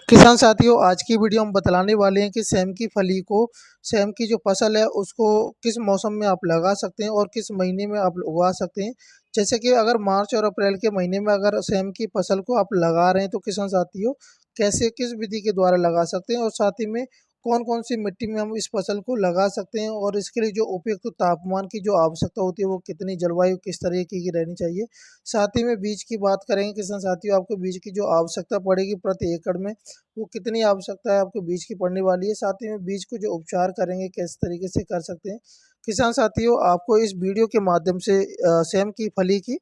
किसान साथियों, आज की वीडियो हम बतलाने वाले हैं कि सेम की जो फसल है उसको किस मौसम में आप लगा सकते हैं और किस महीने में आप उगा सकते हैं। जैसे कि अगर मार्च और अप्रैल के महीने में अगर सेम की फसल को आप लगा रहे हैं तो किसान साथियों कैसे किस विधि के द्वारा लगा सकते हैं और साथ ही में कौन-कौन सी मिट्टी में हम इस फसल को लगा सकते हैं और इसके लिए जो उपयुक्त तापमान की जो आवश्यकता होती है वो कितनी जलवायु किस तरीके की रहनी चाहिए। साथ ही में बीज की बात करेंगे किसान साथियों, आपको बीज की जो आवश्यकता पड़ेगी प्रति एकड़ में वो कितनी आवश्यकता है आपको बीज की पड़ने वाली है। साथ ही में बीज को जो उपचार करेंगे किस तरीके से कर सकते हैं। किसान साथियों, आपको इस वीडियो के माध्यम से सेम की फली की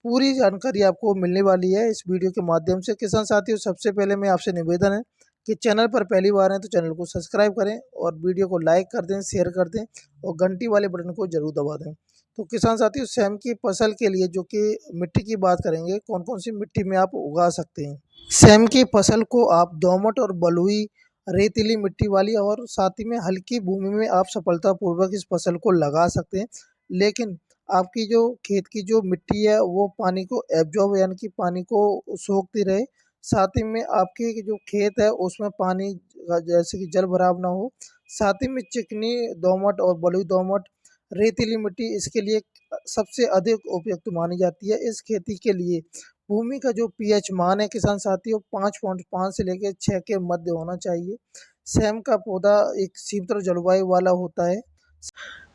पूरी जानकारी आपको मिलने वाली है इस वीडियो के माध्यम से। किसान साथियों, सबसे पहले मैं आपसे निवेदन है कि चैनल पर पहली बार हैं तो चैनल को सब्सक्राइब करें और वीडियो को लाइक कर दें, शेयर कर दें और घंटी वाले बटन को जरूर दबा दें। तो किसान साथियों, सेम की फसल के लिए जो कि मिट्टी की बात करेंगे, कौन कौन सी मिट्टी में आप उगा सकते हैं। सेम की फसल को आप दोमट और बलुई, रेतीली मिट्टी वाली और साथ ही में हल्की भूमि में आप सफलतापूर्वक इस फसल को लगा सकते हैं। लेकिन आपकी जो खेत की जो मिट्टी है वो पानी को एब्जॉर्ब यानी कि पानी को सोखती रहे। साथ ही में आपके जो खेत है उसमें पानी जैसे कि जल भराव ना हो। साथ ही में चिकनी दोमट और बलुई दोमट, रेतीली मिट्टी इसके लिए सबसे अधिक उपयुक्त मानी जाती है। इस खेती के लिए भूमि का जो पीएच मान है किसान साथियों 5.5 से लेकर 6 के मध्य होना चाहिए। सेम का पौधा एक शीतल जलवायु वाला होता है।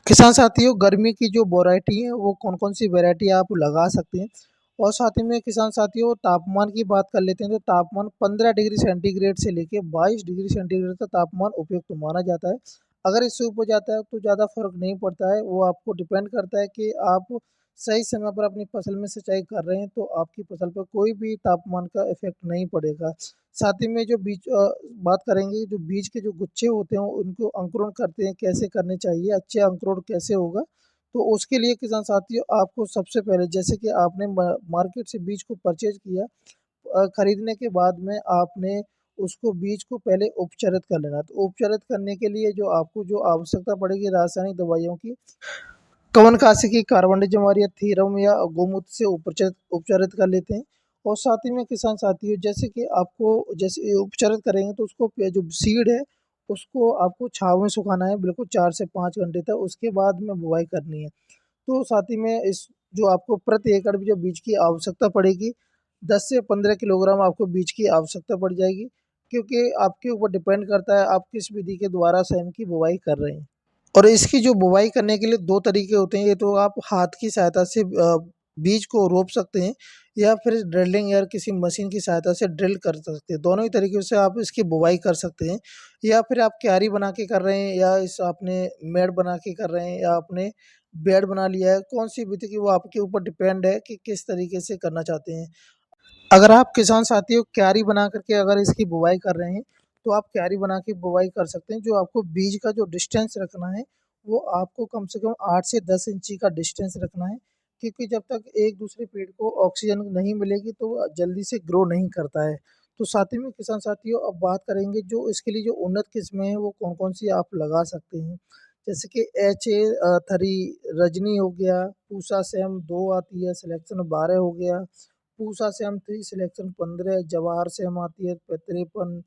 किसान साथियों, गर्मी की जो वैरायटी है वो कौन कौन सी वैरायटी आप लगा सकते हैं और साथ ही में किसान साथियों तापमान की बात कर लेते हैं तो तापमान 15 डिग्री सेंटीग्रेड से लेकर 22 डिग्री सेंटीग्रेड का तापमान उपयुक्त माना जाता है। अगर इससे ऊपर जाता है तो ज़्यादा फर्क नहीं पड़ता है, वो आपको डिपेंड करता है कि आप सही समय पर अपनी फसल में सिंचाई कर रहे हैं तो आपकी फसल पर कोई भी तापमान का इफेक्ट नहीं पड़ेगा। साथ ही में जो बात करेंगे, जो बीज के जो गुच्छे होते हैं उनको अंकुरण करते हैं, कैसे करने चाहिए, अच्छे अंकुरण कैसे होगा। तो उसके लिए किसान साथियों आपको सबसे पहले जैसे कि आपने मार्केट से बीज को परचेज किया, खरीदने के बाद में आपने उसको बीज को पहले उपचारित कर लेना। तो उपचारित करने के लिए जो आपको जो आवश्यकता पड़ेगी रासायनिक दवाइयों की, कवनकाशिकी, कार्बनिज़म या थीरम या गोमूत्र से उपचारित उपचारित कर लेते हैं। और साथ ही में किसान साथियों जैसे कि आपको जैसे उपचारित करेंगे तो उसको जो सीड है उसको आपको छाँव में सुखाना है बिल्कुल 4 से 5 घंटे तक, उसके बाद में बुवाई करनी है। तो साथ ही में इस जो आपको प्रति एकड़ भी जो बीज की आवश्यकता पड़ेगी 10 से 15 किलोग्राम आपको बीज की आवश्यकता पड़ जाएगी, क्योंकि आपके ऊपर डिपेंड करता है आप किस विधि के द्वारा सेम की बुवाई कर रहे हैं। और इसकी जो बुवाई करने के लिए 2 तरीके होते हैं, ये तो आप हाथ की सहायता से बीज को रोप सकते हैं या फिर ड्रिलिंग या किसी मशीन की सहायता से ड्रिल कर सकते हैं। दोनों ही तरीके से आप इसकी बुवाई कर सकते हैं या फिर आप क्यारी बना के कर रहे हैं या इस आपने मेड़ बना के कर रहे हैं या आपने बेड बना लिया है, कौन-सी विधि की वो आपके ऊपर डिपेंड है कि किस तरीके से करना चाहते हैं। अगर आप किसान साथियों क्यारी बना करके अगर इसकी बुवाई कर रहे हैं, तो आप क्यारी बना के बुवाई कर सकते हैं। जो आपको बीज का जो डिस्टेंस रखना है, वो आपको कम से कम 8 से 10 इंची का डिस्टेंस रखना है, क्योंकि जब तक एक दूसरे पेड़ को ऑक्सीजन नहीं मिलेगी तो वो जल्दी से ग्रो नहीं करता है। तो साथ ही में किसान साथियों अब बात करेंगे जो इसके लिए जो उन्नत किस्में हैं, वो कौन-कौन सी आप लगा सकते हैं। जैसे कि थरी रजनी हो गया, पूसा सेम 2 आती है, सिलेक्शन 12 हो गया, पूसा से हम 3 सिलेक्शन 15, जवाहर से हम आती है 53,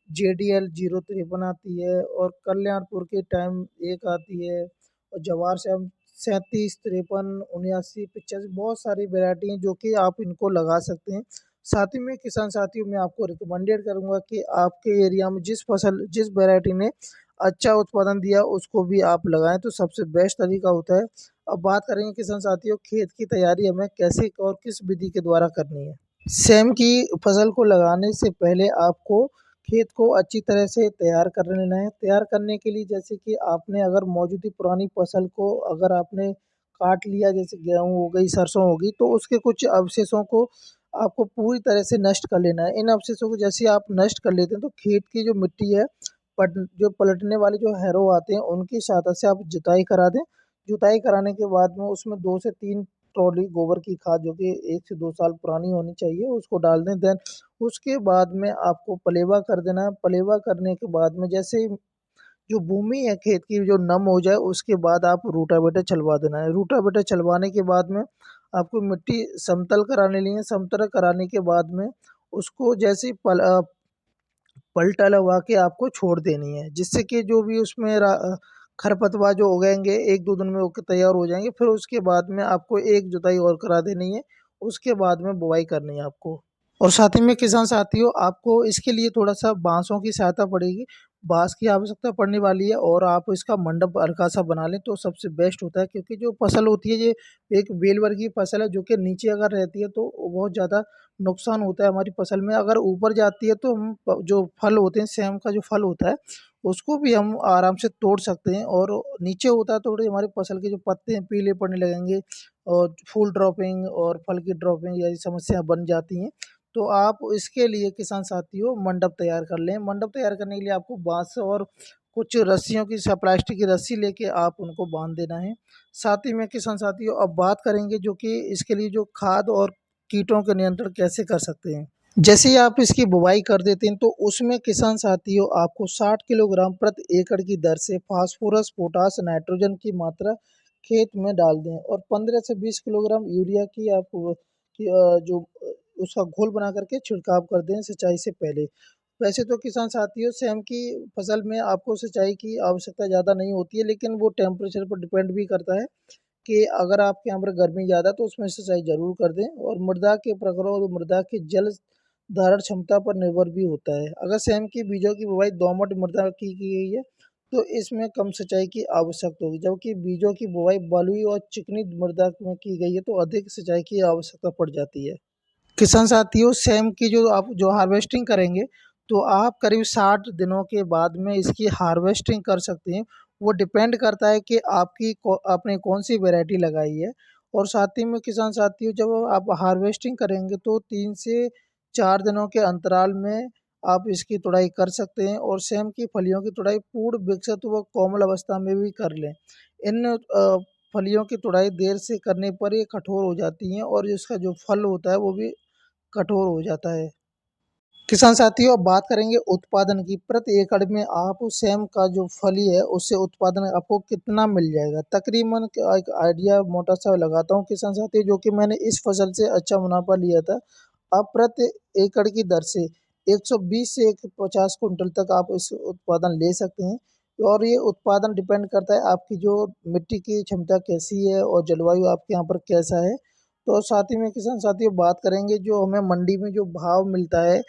जेडीएल 053 आती है और कल्याणपुर के टाइम एक आती है और जवाहर से हम 37, 53, 79, 85 बहुत सारी वैरायटी हैं जो कि आप इनको लगा सकते हैं। साथ ही में किसान साथियों मैं आपको रिकमेंडेड करूँगा कि आपके एरिया में जिस वैरायटी ने अच्छा उत्पादन दिया उसको भी आप लगाएँ तो सबसे बेस्ट तरीका होता है। अब बात करेंगे किसान साथियों खेत की तैयारी हमें कैसे और किस विधि के द्वारा करनी है। सेम की फसल को लगाने से पहले आपको खेत को अच्छी तरह से तैयार कर लेना है। तैयार करने के लिए जैसे कि आपने अगर मौजूदा पुरानी फसल को अगर आपने काट लिया, जैसे गेहूँ हो गई, सरसों होगी, तो उसके कुछ अवशेषों को आपको पूरी तरह से नष्ट कर लेना है। इन अवशेषों को जैसे आप नष्ट कर लेते हैं तो खेत की जो मिट्टी है जो पलटने वाले जो हैरो आते हैं उनकी सहायता से आप जुताई करा दें। जुताई कराने के बाद में उसमें 2 से 3 ट्रॉली गोबर की खाद जो कि 1 से 2 साल पुरानी होनी चाहिए उसको डाल दें। देन उसके बाद में आपको पलेवा कर देना है। पलेवा करने के बाद में जैसे ही जो भूमि है खेत की जो नम हो जाए उसके बाद आप रूटावेटर चलवा देना है। रूटावेटर चलवाने के बाद में आपको मिट्टी समतल कराने लिए समतल कराने के बाद में उसको जैसे ही पलटा लगवा के आपको छोड़ देनी है, जिससे कि जो भी उसमें खरपतवार जो उगेंगे 1-2 दिन में वो तैयार हो जाएँगे। फिर उसके बाद में आपको एक जुताई और करा देनी है, उसके बाद में बुआई करनी है आपको। और साथ ही में किसान साथियों, आपको इसके लिए थोड़ा-सा बाँसों की सहायता पड़ेगी। बाँस की आवश्यकता पड़ने वाली है और आप इसका मंडप हल्का-सा बना लें तो सबसे बेस्ट होता है, क्योंकि जो फसल होती है ये एक बेल वर्गीय फसल है, जो कि नीचे अगर रहती है तो बहुत ज़्यादा नुकसान होता है हमारी फसल में। अगर ऊपर जाती है तो हम जो फल होते हैं, सेम का जो फल होता है उसको भी हम आराम से तोड़ सकते हैं, और नीचे होता है थोड़ी हमारी फसल के जो पत्ते हैं पीले पड़ने लगेंगे और फूल ड्रॉपिंग और फल की ड्रॉपिंग जैसी समस्या बन जाती हैं। तो आप इसके लिए किसान साथियों मंडप तैयार कर लें। मंडप तैयार करने के लिए आपको बाँस और कुछ रस्सियों की प्लास्टिक की रस्सी लेके आप उनको बाँध देना है। साथ ही में किसान साथियों अब बात करेंगे जो कि इसके लिए जो खाद और कीटों के नियंत्रण कैसे कर सकते हैं। जैसे ही आप इसकी बुवाई कर देते हैं तो उसमें किसान साथियों आपको 60 किलोग्राम प्रति एकड़ की दर से फास्फोरस, पोटाश, नाइट्रोजन की मात्रा खेत में डाल दें, और 15 से 20 किलोग्राम यूरिया की आप उसका घोल बना करके छिड़काव कर दें सिंचाई से पहले। वैसे तो किसान साथियों सेम की फसल में आपको सिंचाई की आवश्यकता ज़्यादा नहीं होती है, लेकिन वो टेम्परेचर पर डिपेंड भी करता है कि अगर आपके यहाँ पर गर्मी ज़्यादा है तो उसमें सिंचाई ज़रूर कर दें, और मृदा के प्रकार और मृदा की जल धारण क्षमता पर निर्भर भी होता है। अगर सेम की बीजों की बुवाई दोमट मृदा की गई है तो इसमें कम सिंचाई की आवश्यकता होगी, जबकि बीजों की बुवाई बलुई और चिकनी मृदा में की गई है तो अधिक सिंचाई की आवश्यकता पड़ जाती है। किसान साथियों सेम की जो आप जो हार्वेस्टिंग करेंगे तो आप करीब 60 दिनों के बाद में इसकी हार्वेस्टिंग कर सकते हैं। वो डिपेंड करता है कि आपने कौन सी वैरायटी लगाई है। और साथ ही में किसान साथियों जब आप हार्वेस्टिंग करेंगे तो 3 से 4 दिनों के अंतराल में आप इसकी तुड़ाई कर सकते हैं, और सेम की फलियों की तुड़ाई पूर्ण विकसित व कोमल अवस्था में भी कर लें। इन फलियों की तुड़ाई देर से करने पर ये कठोर हो जाती हैं और इसका जो फल होता है वो भी कठोर हो जाता है। किसान साथियों अब बात करेंगे उत्पादन की। प्रति एकड़ में आप सेम का जो फली है उससे उत्पादन आपको कितना मिल जाएगा? तकरीबन एक आइडिया मोटा-सा लगाता हूँ किसान साथियों, जो कि मैंने इस फसल से अच्छा मुनाफ़ा लिया था। आप प्रति एकड़ की दर से 120 से 150 कुंटल तक आप इस उत्पादन ले सकते हैं, और ये उत्पादन डिपेंड करता है आपकी जो मिट्टी की क्षमता कैसी है और जलवायु आपके यहाँ पर कैसा है। तो साथ ही में किसान साथियों बात करेंगे जो हमें मंडी में जो भाव मिलता है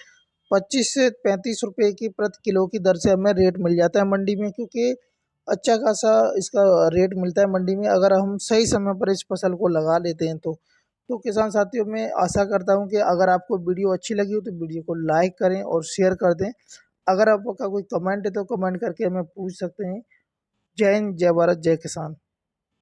25 से 35 रुपए की प्रति किलो की दर से हमें रेट मिल जाता है मंडी में, क्योंकि अच्छा खासा इसका रेट मिलता है मंडी में अगर हम सही समय पर इस फसल को लगा लेते हैं तो। तो किसान साथियों मैं आशा करता हूँ कि अगर आपको वीडियो अच्छी लगी हो तो वीडियो को लाइक करें और शेयर कर दें। अगर आपका कोई कमेंट है तो कमेंट करके हमें पूछ सकते हैं। जय हिंद, जय भारत, जय किसान।